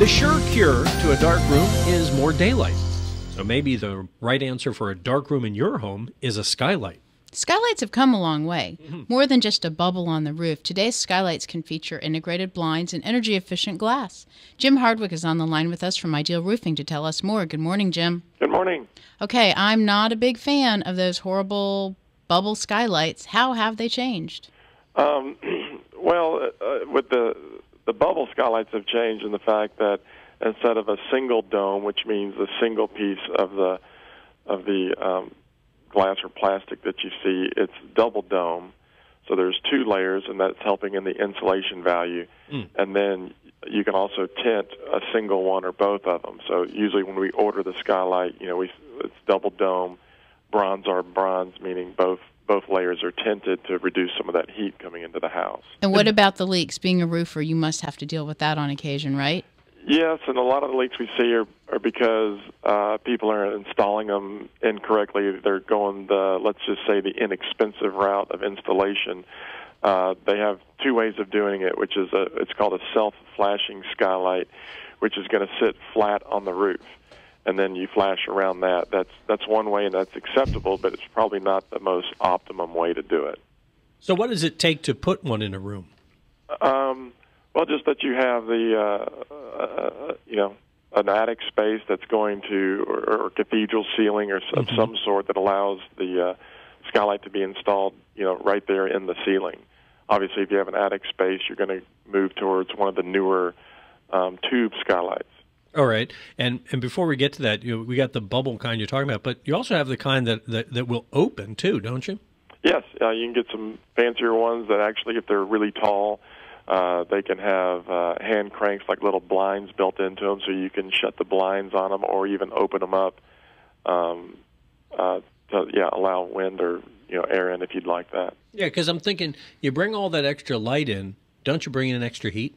The sure cure to a dark room is more daylight. So maybe the right answer for a dark room in your home is a skylight. Skylights have come a long way. More than just a bubble on the roof, today's skylights can feature integrated blinds and energy-efficient glass. Jim Hardwick is on the line with us from Ideal Roofing to tell us more. Good morning, Jim. Good morning. Okay, I'm not a big fan of those horrible bubble skylights. How have they changed? With the bubble skylights have changed in the fact that instead of a single dome, which means a single piece of the glass or plastic that you see, it's double dome. So there's two layers, and that's helping in the insulation value. And then you can also tint a single one or both of them. So usually when we order the skylight, it's double dome, bronze, meaning both layers are tinted to reduce some of that heat coming into the house. And what about the leaks? Being a roofer, you must have to deal with that on occasion, right? Yes, and a lot of the leaks we see are because people are installing them incorrectly. They're going let's just say, the inexpensive route of installation. They have two ways of doing it, which is it's called a self-flashing skylight, which is going to sit flat on the roof, and then you flash around that. That's one way, and that's acceptable, but it's probably not the most optimum way to do it. So what does it take to put one in a room? Well, just that you have an attic space that's going to, or cathedral ceiling or of some sort that allows the skylight to be installed, right there in the ceiling. Obviously, if you have an attic space, you're going to move towards one of the newer tube skylights. All right, and before we get to that, we got the bubble kind you're talking about, but you also have the kind that will open too, don't you? Yes, you can get some fancier ones that actually, if they're really tall, they can have hand cranks, like little blinds built into them, so you can shut the blinds on them or even open them up to allow wind or air in if you'd like that. Yeah, because I'm thinking you bring all that extra light in, don't you bring in extra heat?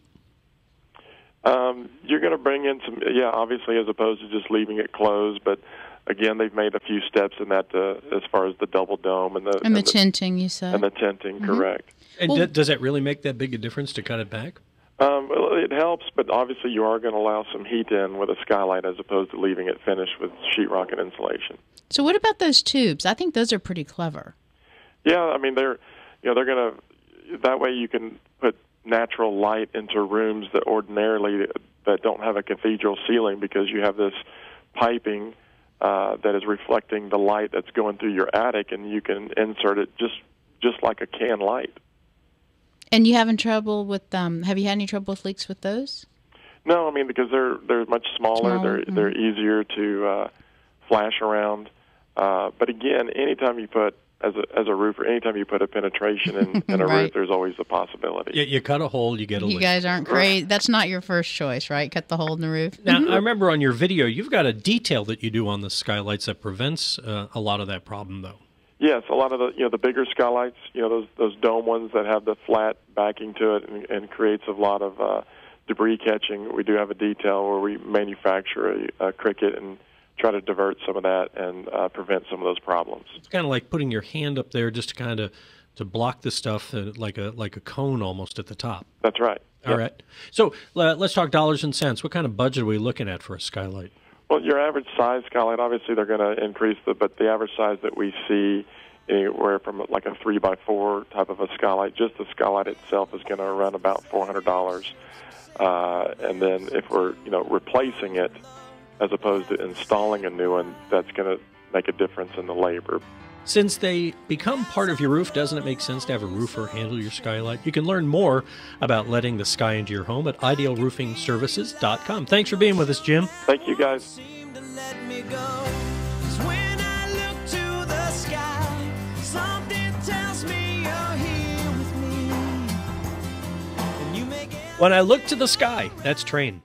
You're going to bring in some, obviously, as opposed to just leaving it closed. But again, they've made a few steps in that as far as the double dome and the tinting. You said, and the tinting, correct. And does that really make that big a difference to cut it back? Well, it helps, but obviously you are going to allow some heat in with a skylight as opposed to leaving it finished with sheetrock and insulation. So what about those tubes? I think those are pretty clever. Yeah, I mean they're going to, that way you can put natural light into rooms that ordinarily that don't have a cathedral ceiling, because you have this piping that is reflecting the light that's going through your attic, and you can insert it just like a can light. And you having trouble with have you had any trouble with leaks with those? No, I mean, because they're much smaller. They're easier to flash around. But again, anytime you put as a roofer, anytime you put a penetration in a right. roof, there's always the possibility. Yeah, you cut a hole, you get a leak. You guys aren't crazy. That's not your first choice, right? Cut the hole in the roof. Now, I remember on your video, you've got a detail that you do on the skylights that prevents a lot of that problem, though. Yes, a lot of the bigger skylights, those dome ones that have the flat backing to it and creates a lot of debris catching. We do have a detail where we manufacture a cricket and try to divert some of that and prevent some of those problems. It's kind of like putting your hand up there just to block the stuff like a cone almost at the top. That's right. All right. So let's talk dollars and cents. What kind of budget are we looking at for a skylight? Well, your average size skylight, obviously they're going to increase, but the average size that we see anywhere from like a 3x4 type of a skylight, just the skylight itself is going to run about $400. And then if we're replacing it as opposed to installing a new one, that's going to make a difference in the labor. Since they become part of your roof, doesn't it make sense to have a roofer handle your skylight? You can learn more about letting the sky into your home at idealroofingservices.com. Thanks for being with us, Jim. Thank you, guys. When I look to the sky, that's Train.